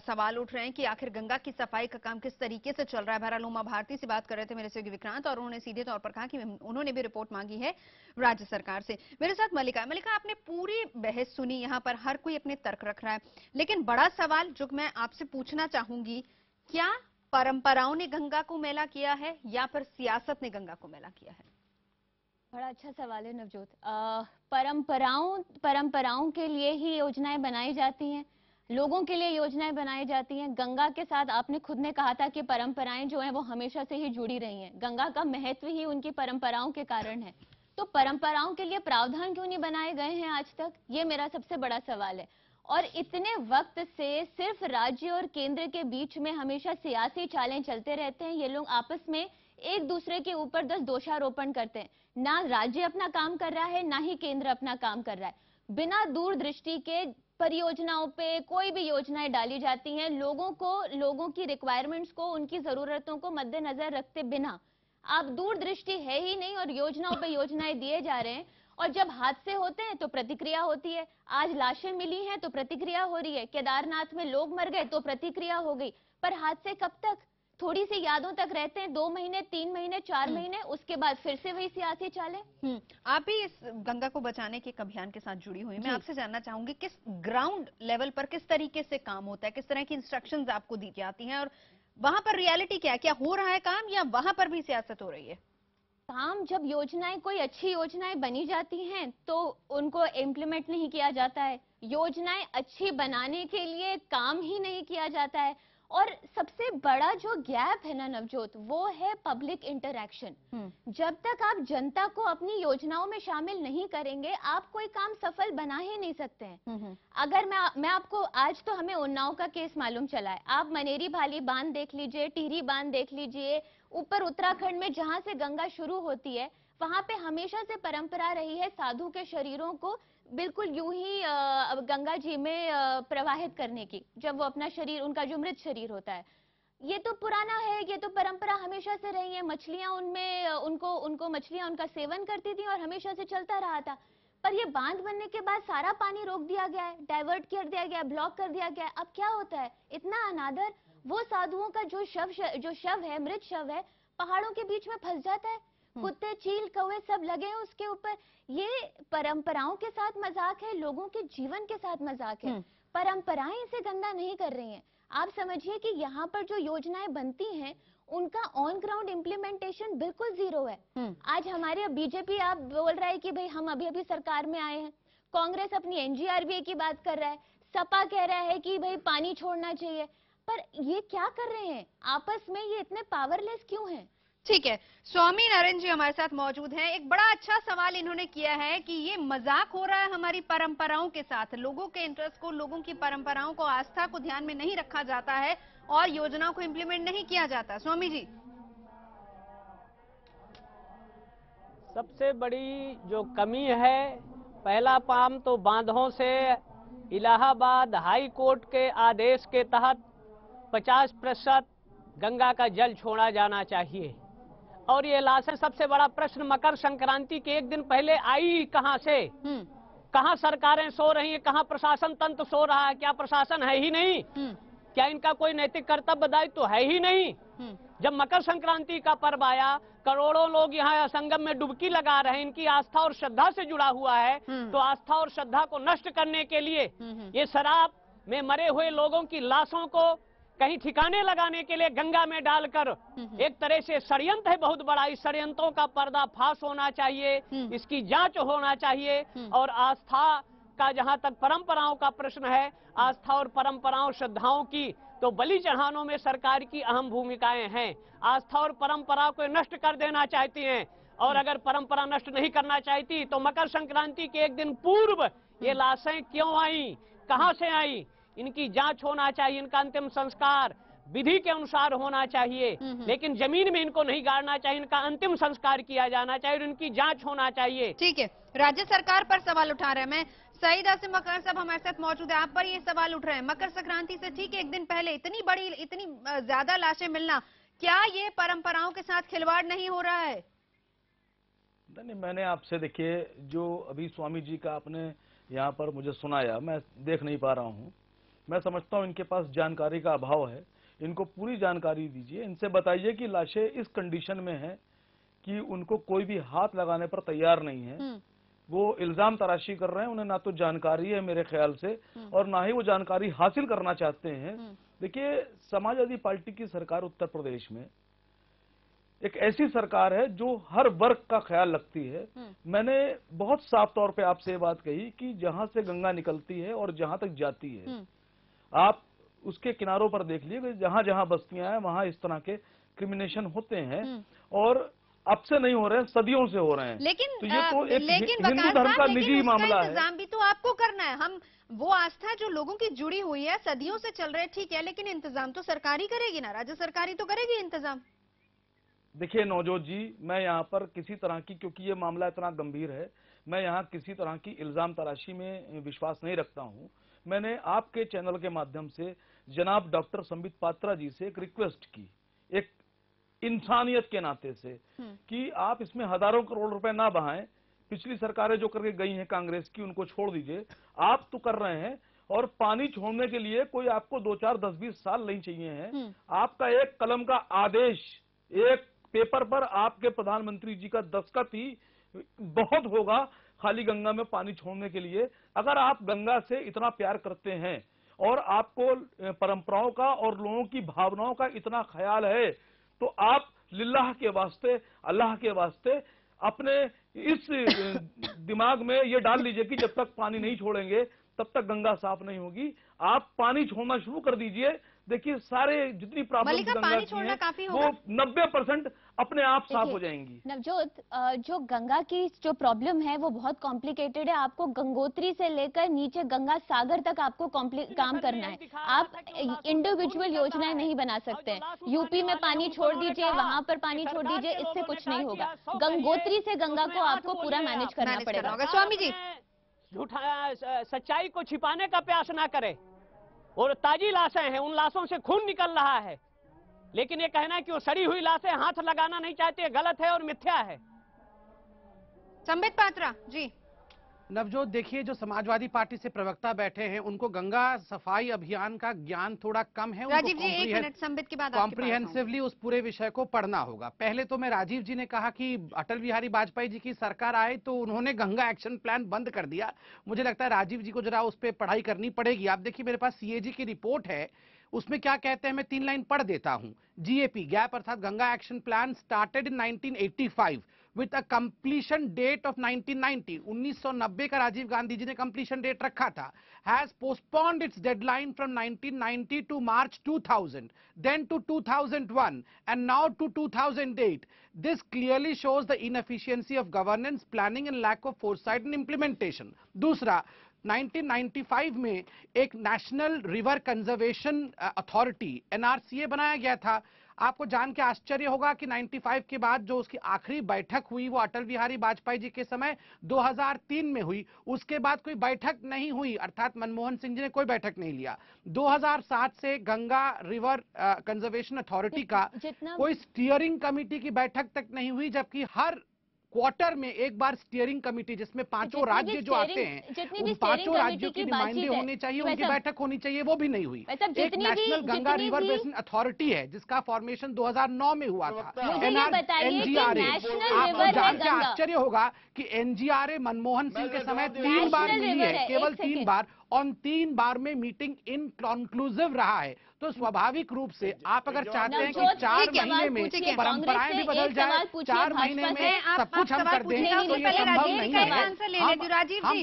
सवाल उठ रहे हैं कि आखिर गंगा की सफाई का काम किस तरीके से चल रहा है। बहरहाल उमा भारती से बात कर रहे थे मेरे सहयोगी विक्रांत, और उन्होंने सीधे तौर पर कहा कि उन्होंने भी रिपोर्ट मांगी है राज्य सरकार से। मेरे साथ मल्लिका। मल्लिका, आपने पूरी बहस सुनी, यहाँ पर हर कोई अपने तर्क रख रहा है, लेकिन बड़ा सवाल जो मैं आपसे पूछना चाहूंगी, क्या परंपराओं ने गंगा को मैला किया है या फिर सियासत ने गंगा को मैला किया है? बड़ा अच्छा सवाल है नवजोत। परंपराओं के लिए ही योजनाएं बनाई जाती हैं, लोगों के लिए योजनाएं बनाई जाती हैं। गंगा के साथ आपने खुद ने कहा था कि परंपराएं जो हैं वो हमेशा से ही जुड़ी रही हैं। गंगा का महत्व ही उनकी परंपराओं के कारण है। तो परंपराओं के लिए प्रावधान क्यों नहीं बनाए गए हैं आज तक, ये मेरा सबसे बड़ा सवाल है। और इतने वक्त से सिर्फ राज्य और केंद्र के बीच में हमेशा सियासी चालें चलते रहते हैं। ये लोग आपस में एक दूसरे के ऊपर दोषारोपण करते हैं। ना राज्य अपना काम कर रहा है, ना ही केंद्र अपना काम कर रहा है। बिना दूरदृष्टि के परियोजनाओं पे कोई भी योजनाएं डाली जाती हैं, लोगों की रिक्वायरमेंट्स को, उनकी जरूरतों को मद्देनजर रखते बिना। आप दूरदृष्टि है ही नहीं और योजनाओं पे योजनाएं दिए जा रहे हैं। और जब हादसे होते हैं तो प्रतिक्रिया होती है। आज लाशें मिली हैं तो प्रतिक्रिया हो रही है, केदारनाथ में लोग मर गए तो प्रतिक्रिया हो गई। पर हादसे कब तक? थोड़ी सी यादों तक रहते हैं, 2 महीने, 3 महीने, 4 महीने, उसके बाद फिर से वही सियासी चालें। आप भी इस गंगा को बचाने के एक अभियान के साथ जुड़ी हुई, मैं आपसे जानना चाहूंगी किस ग्राउंड लेवल पर किस तरीके से काम होता है, किस तरह की इंस्ट्रक्शंस आपको दी जाती हैं और वहां पर रियलिटी क्या है? क्या हो रहा है काम या वहां पर भी सियासत हो रही है? काम, जब योजनाएं, कोई अच्छी योजनाएं बनी जाती हैं तो उनको इम्प्लीमेंट नहीं किया जाता है। योजनाएं अच्छी बनाने के लिए काम ही नहीं किया जाता है। और सबसे बड़ा जो गैप है ना नवजोत, वो है पब्लिक इंटरैक्शन। जब तक आप जनता को अपनी योजनाओं में शामिल नहीं करेंगे, आप कोई काम सफल बना ही नहीं सकते हैं। अगर मैं आपको, आज तो हमें उन्नाव का केस मालूम चला है, आप मनेरी भाली बांध देख लीजिए, टिहरी बांध देख लीजिए, ऊपर उत्तराखंड में जहां से गंगा शुरू होती है, वहां पे हमेशा से परंपरा रही है साधु के शरीरों को बिल्कुल यूं ही गंगा जी में प्रवाहित करने की, जब वो अपना शरीर, उनका जो मृत शरीर होता है। ये तो पुराना है, ये तो परंपरा हमेशा से रही है। मछलियां उनमें उनको मछलियां उनका सेवन करती थी और हमेशा से चलता रहा था। पर ये बांध बनने के बाद सारा पानी रोक दिया गया है, डाइवर्ट कर दिया गया है, ब्लॉक कर दिया गया है। अब क्या होता है, इतना अनादर, वो साधुओं का जो शव है, मृत शव है, पहाड़ों के बीच में फंस जाता है। कुत्ते, चील, कौवे सब लगे हैं उसके ऊपर। ये परंपराओं के साथ मजाक है, लोगों के जीवन के साथ मजाक है। परंपराएं इसे गंदा नहीं कर रही हैं। आप समझिए कि यहाँ पर जो योजनाएं बनती हैं, उनका ऑन ग्राउंड इम्प्लीमेंटेशन बिल्कुल जीरो है। आज हमारे बीजेपी आप बोल रहा है कि भाई हम अभी सरकार में आए हैं, कांग्रेस अपनी एनजीआरबीए की बात कर रहा है, सपा कह रहा है कि भाई पानी छोड़ना चाहिए। पर ये क्या कर रहे हैं आपस में, ये इतने पावरलेस क्यों हैं? ठीक है, स्वामी नरेंद्र जी हमारे साथ मौजूद हैं। एक बड़ा अच्छा सवाल इन्होंने किया है कि ये मजाक हो रहा है हमारी परंपराओं के साथ, लोगों के इंटरेस्ट को, लोगों की परंपराओं को, आस्था को ध्यान में नहीं रखा जाता है और योजनाओं को इम्प्लीमेंट नहीं किया जाता। स्वामी जी, सबसे बड़ी जो कमी है, पहला काम तो बांधों से इलाहाबाद हाई कोर्ट के आदेश के तहत 50% गंगा का जल छोड़ा जाना चाहिए। और ये लाशें, सबसे बड़ा प्रश्न मकर संक्रांति के एक दिन पहले आई कहां से? कहां सरकारें सो रही हैं, कहां प्रशासन तंत्र सो रहा है? क्या प्रशासन है ही नहीं? क्या इनका कोई नैतिक कर्तव्य दायित्व है ही नहीं? जब मकर संक्रांति का पर्व आया, करोड़ों लोग यहाँ संगम में डुबकी लगा रहे हैं, इनकी आस्था और श्रद्धा से जुड़ा हुआ है, तो आस्था और श्रद्धा को नष्ट करने के लिए ये शराब में मरे हुए लोगों की लाशों को कहीं ठिकाने लगाने के लिए गंगा में डालकर एक तरह से षड्यंत्र है बहुत बड़ा। इस षड्यंत्रों का पर्दाफाश होना चाहिए, इसकी जांच होना चाहिए। और आस्था का जहां तक परंपराओं का प्रश्न है, आस्था और परंपराओं, श्रद्धाओं की तो बलि चढ़ानों में सरकार की अहम भूमिकाएं हैं। आस्था और परंपरा को नष्ट कर देना चाहती हैं, और अगर परंपरा नष्ट नहीं करना चाहती तो मकर संक्रांति के एक दिन पूर्व ये लाशें क्यों आई, कहां से आई, इनकी जांच होना चाहिए। इनका अंतिम संस्कार विधि के अनुसार होना चाहिए, लेकिन जमीन में इनको नहीं गाड़ना चाहिए। इनका अंतिम संस्कार किया जाना चाहिए और इनकी जांच होना चाहिए। ठीक है, राज्य सरकार पर सवाल उठा रहे हैं। मैं सईद आसिम मकर साहब हमारे साथ मौजूद है, आप पर ये सवाल उठ रहे हैं, मकर संक्रांति से ठीक एक दिन पहले इतनी बड़ी, इतनी ज्यादा लाशें मिलना, क्या ये परंपराओं के साथ खिलवाड़ नहीं हो रहा है? नहीं, मैंने आपसे, देखिए, जो अभी स्वामी जी का आपने यहाँ पर मुझे सुनाया, मैं देख नहीं पा रहा हूँ। मैं समझता हूँ इनके पास जानकारी का अभाव है, इनको पूरी जानकारी दीजिए। इनसे बताइए कि लाशें इस कंडीशन में हैं कि उनको कोई भी हाथ लगाने पर तैयार नहीं है। वो इल्जाम तराशी कर रहे हैं, उन्हें ना तो जानकारी है मेरे ख्याल से, और ना ही वो जानकारी हासिल करना चाहते हैं। देखिए, समाजवादी पार्टी की सरकार उत्तर प्रदेश में एक ऐसी सरकार है जो हर वर्ग का ख्याल रखती है। मैंने बहुत साफ तौर पे आपसे ये बात कही कि जहां से गंगा निकलती है और जहां तक जाती है, आप उसके किनारों पर देख लीजिए, जहां जहां बस्तियां हैं वहां इस तरह के क्रिमिनेशन होते हैं, और अब से नहीं हो रहे हैं, सदियों से हो रहे हैं। लेकिन तो ये तो एक हिंदू धर्म का निजी मामला है। इंतजाम भी तो आपको करना है। हम वो आस्था जो लोगों की जुड़ी हुई है, सदियों से चल रहे, ठीक है, लेकिन इंतजाम तो सरकार ही करेगी ना, राज्य सरकार ही तो करेगी इंतजाम। देखिए नवजोत जी, मैं यहाँ पर किसी तरह की, क्योंकि ये मामला इतना गंभीर है, मैं यहाँ किसी तरह की इल्जाम तराशी में विश्वास नहीं रखता हूँ। मैंने आपके चैनल के माध्यम से जनाब डॉक्टर संबित पात्रा जी से एक रिक्वेस्ट की, एक इंसानियत के नाते से, कि आप इसमें हजारों करोड़ रुपए ना बहाएं। पिछली सरकारें जो करके गई हैं कांग्रेस की, उनको छोड़ दीजिए, आप तो कर रहे हैं। और पानी छोड़ने के लिए कोई आपको 2, 4, 10, 20 साल नहीं चाहिए हैं। आपका एक कलम का आदेश, एक पेपर पर आपके प्रधानमंत्री जी का दस्तखत ही बहुत होगा खाली गंगा में पानी छोड़ने के लिए। अगर आप गंगा से इतना प्यार करते हैं और आपको परंपराओं का और लोगों की भावनाओं का इतना ख्याल है, तो आप लिल्लाह के वास्ते, अल्लाह के वास्ते अपने इस दिमाग में ये डाल लीजिए कि जब तक पानी नहीं छोड़ेंगे तब तक गंगा साफ नहीं होगी। आप पानी छोड़ना शुरू कर दीजिए। देखिए सारे जितनी प्रॉब्लम मलिका, गंगा पानी की छोड़ना हैं, काफी वो होगा? 90% अपने आप साफ देखिए, हो जाएंगी। नवजोत, जो गंगा की जो प्रॉब्लम है वो बहुत कॉम्प्लिकेटेड है। आपको गंगोत्री से लेकर नीचे गंगा सागर तक आपको काम करना है। आप इंडिविजुअल योजनाएं नहीं बना सकते हैं। यूपी में पानी छोड़ दीजिए, वहां पर पानी छोड़ दीजिए, इससे कुछ नहीं होगा। गंगोत्री से गंगा को आपको पूरा मैनेज करना पड़ेगा। स्वामी जी, झूठा सच्चाई को छिपाने का प्रयास ना करे। और ताजी लाशें हैं, उन लाशों से खून निकल रहा है, लेकिन ये कहना है कि वो सड़ी हुई लाशें हाथ लगाना नहीं चाहते, गलत है और मिथ्या है। संबित पात्रा जी। नवजोत, देखिए जो समाजवादी पार्टी से प्रवक्ता बैठे हैं उनको गंगा सफाई अभियान का ज्ञान थोड़ा कम है। राजीव जी, एक मिनट, संबित के बाद कॉम्प्रिहेंसिवली उस पूरे विषय को पढ़ना होगा। पहले तो मैं, राजीव जी ने कहा कि अटल बिहारी वाजपेयी जी की सरकार आए तो उन्होंने गंगा एक्शन प्लान बंद कर दिया। मुझे लगता है राजीव जी को जरा उस पर पढ़ाई करनी पड़ेगी। आप देखिए, मेरे पास सीएजी की रिपोर्ट है, उसमें क्या कहते हैं, मैं 3 लाइन पढ़ देता हूं। जीएपी गैप अर्थात Ganga action plan started in 1985 with a completion date of 1990। 1990 का राजीव गांधी जी ने कंप्लीशन डेट रखा था। Has postponed its deadline from 1990 to March 2000, then to 2001 and now to 2008। This clearly shows the inefficiency of governance, planning and lack of foresight in implementation. दूसरा, 1995 में एक national river conservation authority NRCA बनाया गया था। आपको जान के आश्चर्य होगा कि 95 के बाद जो उसकी आखिरी बैठक हुई वो अटल बिहारी वाजपेयी जी के समय 2003 में हुई। उसके बाद कोई बैठक नहीं हुई, अर्थात मनमोहन सिंह जी ने कोई बैठक नहीं लिया। 2007 से गंगा रिवर कंजर्वेशन अथॉरिटी का कोई स्टीयरिंग कमेटी की बैठक तक नहीं हुई, जबकि हर क्वार्टर में एक बार स्टीयरिंग कमेटी, जिसमें 5 राज्य जो आते हैं उन 5 राज्यों के नुमाइंदे होने चाहिए, उनकी बैठक होनी चाहिए, वो भी नहीं हुई। एक national Ganga river basin authority है जिसका फॉर्मेशन 2009 में हुआ था, एनजीआरए। आपको जान के आश्चर्य होगा कि एनजीआरए मनमोहन सिंह के समय 3 बार मिली है, केवल 3 बार, और 3 बार में मीटिंग इनकंक्लूसिव रहा है। तो स्वाभाविक रूप से आप अगर चाहते हैं कि 4 महीने में परंपराएं भी बदल जाए, 4 महीने में सब कुछ हम कर दें, तो ये संभव नहीं है। राजीव जी,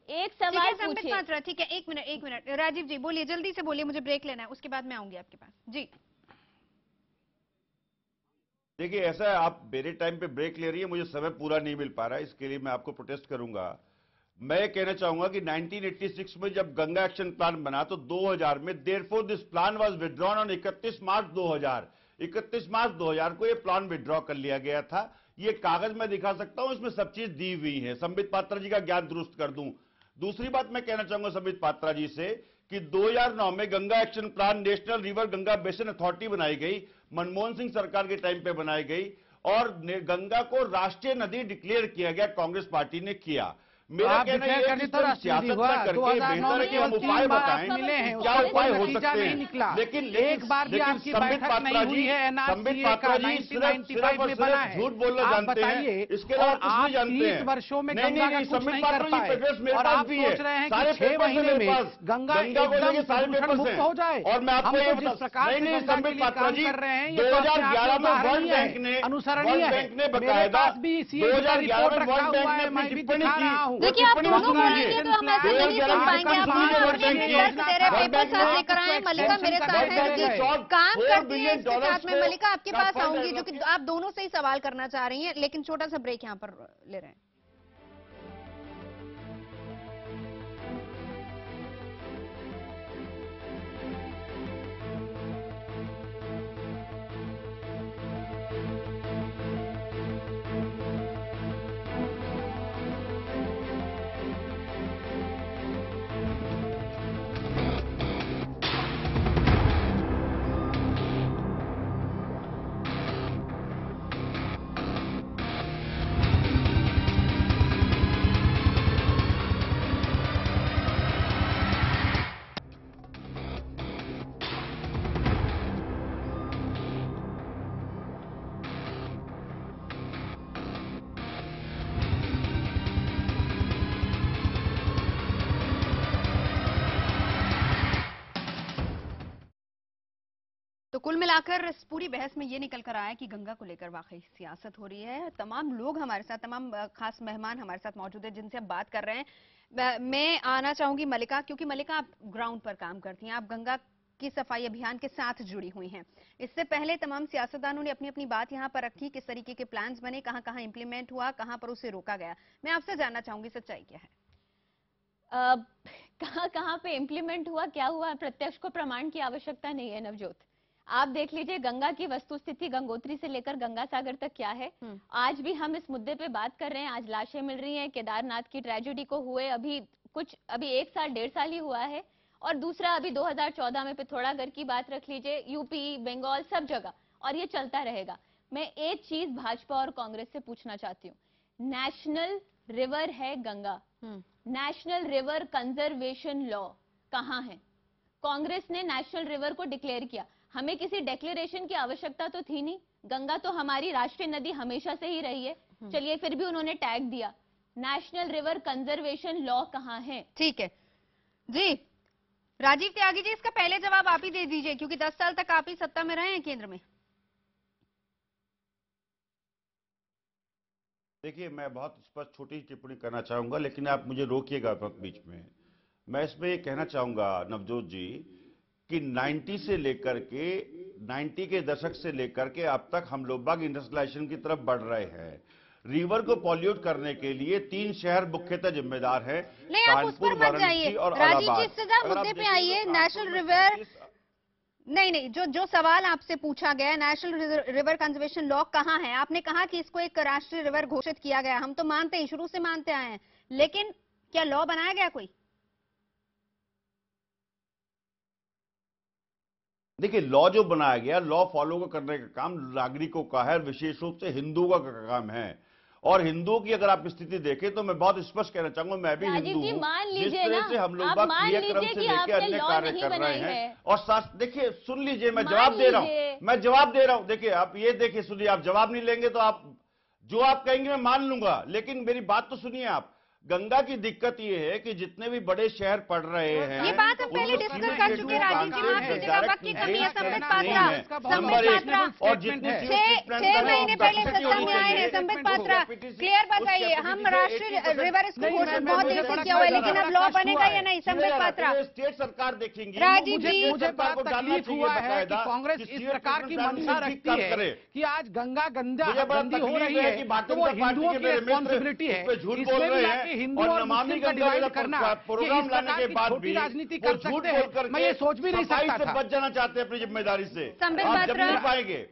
एक सवाल पूछिए। ठीक है, एक मिनट राजीव जी बोलिए, जल्दी से बोलिए, मुझे ब्रेक लेना है, उसके बाद मैं आऊंगी आपके पास जी। देखिए, ऐसा है, आप मेरे टाइम पे ब्रेक ले रही है, मुझे समय पूरा नहीं मिल पा रहा है, इसके लिए मैं आपको प्रोटेस्ट करूंगा। मैं कहना चाहूंगा कि 1986 में जब गंगा एक्शन प्लान बना तो 2000 में therefore this plan was withdrawn on 31 मार्च 2000। 31 मार्च 2000 को ये प्लान विथड्रॉ कर लिया गया था। ये कागज मैं दिखा सकता हूं, इसमें सब चीज दी हुई है। संबित पात्रा जी का ज्ञान दुरुस्त कर दूं। दूसरी बात मैं कहना चाहूंगा संबित पात्रा जी से कि 2009 में Ganga action plan national river Ganga basin authority बनाई गई, मनमोहन सिंह सरकार के टाइम पे बनाई गई, और गंगा को राष्ट्रीय नदी डिक्लेयर किया गया, कांग्रेस पार्टी ने किया। मेरा कहना यह है कि सियासत न करके बेहतर है कि हम उपाय बताएं, क्या उपाय हो सकते हैं। लेकिन एक बार भी आपकी बैठक नहीं हुई है, संबित पात्रा जी सिर्फ झूठ बोलना जानते हैं, इसके अलावा कुछ नहीं जानते हैं। वर्षों में नहीं, संबित पात्रा जी पेपर्स मेरे पास भी है, सारे 6 महीने में गंगा को लेकर सारे पेपर्स हैं। हो जाए। और मैं आपको ये बता, नहीं संबित पात्रा जी, 2011 में वर्ल्ड बैंक ने अनुसरणीय है, बकायदा 2011 में वर्ल्ड बैंक ने अपनी टिप्पणी की। देखिए, आप दोनों बोलेंगे तो हम ऐसे नहीं सुन पाएंगे। आप तेरे पेपर साथ लेकर आए, मलिका मेरे साथ है, काम करती है इसके साथ में। मलिका आपके पास आऊंगी, जो कि आप दोनों से ही सवाल करना चाह रही हैं, लेकिन छोटा सा ब्रेक यहाँ पर ले रहे हैं। तो कुल मिलाकर इस पूरी बहस में ये निकल कर आया कि गंगा को लेकर वाकई सियासत हो रही है। तमाम लोग हमारे साथ, तमाम खास मेहमान हमारे साथ मौजूद है जिनसे हम बात कर रहे हैं। मैं आना चाहूंगी मलिका, क्योंकि मलिका आप ग्राउंड पर काम करती हैं, आप गंगा की सफाई अभियान के साथ जुड़ी हुई हैं। इससे पहले तमाम सियासतदानों ने अपनी अपनी बात यहां पर रखी, किस तरीके के प्लान्स बने, कहां कहां इंप्लीमेंट हुआ, कहां पर उसे रोका गया। मैं आपसे जानना चाहूंगी सच्चाई क्या है? कहां पे इम्प्लीमेंट हुआ, क्या हुआ, प्रत्यक्ष को प्रमाण की आवश्यकता नहीं है नवजोत। आप देख लीजिए गंगा की वस्तुस्थिति गंगोत्री से लेकर गंगा सागर तक क्या है। आज भी हम इस मुद्दे पे बात कर रहे हैं। आज लाशें मिल रही हैं। केदारनाथ की ट्रेजेडी को हुए अभी 1 साल 1.5 साल ही हुआ है, और दूसरा अभी 2014 में पिथौरागढ़ की बात रख लीजिए, यूपी, बंगाल, सब जगह, और ये चलता रहेगा। मैं एक चीज भाजपा और कांग्रेस से पूछना चाहती हूँ, नेशनल रिवर है Ganga, national river conservation law कहाँ है? कांग्रेस ने नेशनल रिवर को डिक्लेयर किया, हमें किसी डिक्लेरेशन की आवश्यकता तो थी नहीं। गंगा तो हमारी राष्ट्रीय नदी हमेशा से ही रही है, चलिए फिर भी उन्होंने टैग दिया। नेशनल रिवर कंजर्वेशन लॉ कहाँ है? ठीक है जी, राजीव त्यागी जी, इसका पहले जवाब आप ही दे दीजिए, क्योंकि 10 साल तक आप ही सत्ता में रहे हैं केंद्र में। देखिए, मैं बहुत स्पष्ट छोटी टिप्पणी करना चाहूंगा, लेकिन आप मुझे रोकिएगा बीच में। मैं इसमें ये कहना चाहूंगा नवजोत जी कि 90 के दशक से लेकर के अब तक हम लोग बाग इंडस्ट्रियलाइजेशन की तरफ बढ़ रहे हैं। रिवर को पॉल्यूट करने के लिए 3 शहर मुख्यतः जिम्मेदार हैं, कानपुर, वाराणसी और राजीव जी, इलाहाबाद। सीधा मुद्दे पे आइए। नेशनल रिवर नहीं, जो सवाल आपसे पूछा गया है, नेशनल रिवर कंजर्वेशन लॉ कहाँ है? आपने कहा कि इसको एक राष्ट्रीय रिवर घोषित किया गया, हम तो मानते हैं, शुरू से मानते आए हैं, लेकिन क्या लॉ बनाया गया कोई? देखिए, लॉ जो बनाया गया, लॉ फॉलो करने का काम नागरिकों का है, विशेष रूप से हिंदुओं का काम है। और हिंदुओं की अगर आप स्थिति देखें तो मैं बहुत स्पष्ट कहना चाहूंगा, मैं भी हिंदू हूं। जिस तरह से हम लोग क्रियाक्रम से लेकर अन्य कार्य कर रहे हैं, और साथ देखिए, सुन लीजिए, मैं जवाब दे रहा हूं, देखिए आप ये देखिए, सुनिए, आप जवाब नहीं लेंगे तो आप जो आप कहेंगे मैं मान लूंगा, लेकिन मेरी बात तो सुनिए आप। गंगा की दिक्कत ये है कि जितने भी बड़े शहर पड़ रहे हैं, ये बात हम पहले डिस्कस कर चुके हैं राजीव जी, माफ कीजिएगा, वक्त की कमी है। संबित पात्रा और जितने 6 महीने पहले सत्ता में आए हैं। संबित पात्रा, क्लियर बताइए, हम राष्ट्रीय रिवर इसको घोषित बहुत देर से किया हुआ है, लेकिन अब लॉ बनेगा या नहीं? संबित पात्रा, स्टेट सरकार देखेंगे। राजीव जी, मुझे बड़ा तकलीफ हुआ है कि कांग्रेस इस प्रकार की मंशा रखती है कि आज गंगा गंदी हो रही है, तो वो हिंदुओं की रिस्पॉन्सिबिलिटी है, इसमें भी लाके हिंदू और मुस्लिम का डिवाइड करना, प्रोग्राम लाने के बाद भी राजनीति कर सकते हैं, मैं ये सोच भी नहीं सकता था। बच जाना चाहते हैं अपनी जिम्मेदारी से, संबित पात्रा पाएंगे,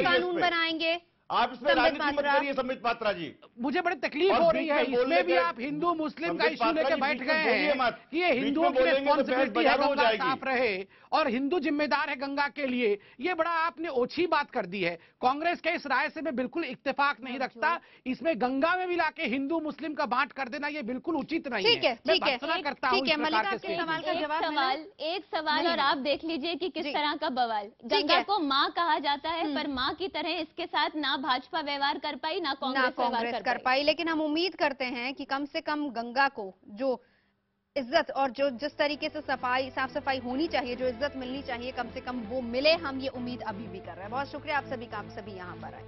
कानून बनाएंगे आप इसमें राजनीति मत करिए। संबित पात्रा जी, मुझे बड़ी तकलीफ हो रही है, इसमें भी आप हिंदू मुस्लिम का इश्यू लेके बैठ गए हैं कि ये हिंदुओं की रिस्पॉन्सिबिलिटी है गंगा साफ रहे और हिंदू जिम्मेदार है गंगा के लिए। ये बड़ा आपने ओछी बात कर दी है। कांग्रेस के इस राय से मैं बिल्कुल इत्तेफाक नहीं रखता। इसमें गंगा में मिला के हिंदू मुस्लिम का बांट कर देना ये बिल्कुल उचित नहीं है। ठीक है, करता हूँ एक सवाल और आप देख लीजिए कि किस तरह का बवाल। गंगा को माँ कहा जाता है, पर माँ की तरह इसके साथ ना भाजपा व्यवहार कर पाई, ना कांग्रेस कर पाई। लेकिन हम उम्मीद करते हैं कि कम से कम गंगा को जो इज्जत और जो जिस तरीके से साफ सफाई होनी चाहिए, जो इज्जत मिलनी चाहिए, कम से कम वो मिले। हम ये उम्मीद अभी भी कर रहे हैं। बहुत शुक्रिया आप सभी का, आप सभी यहाँ पर आए।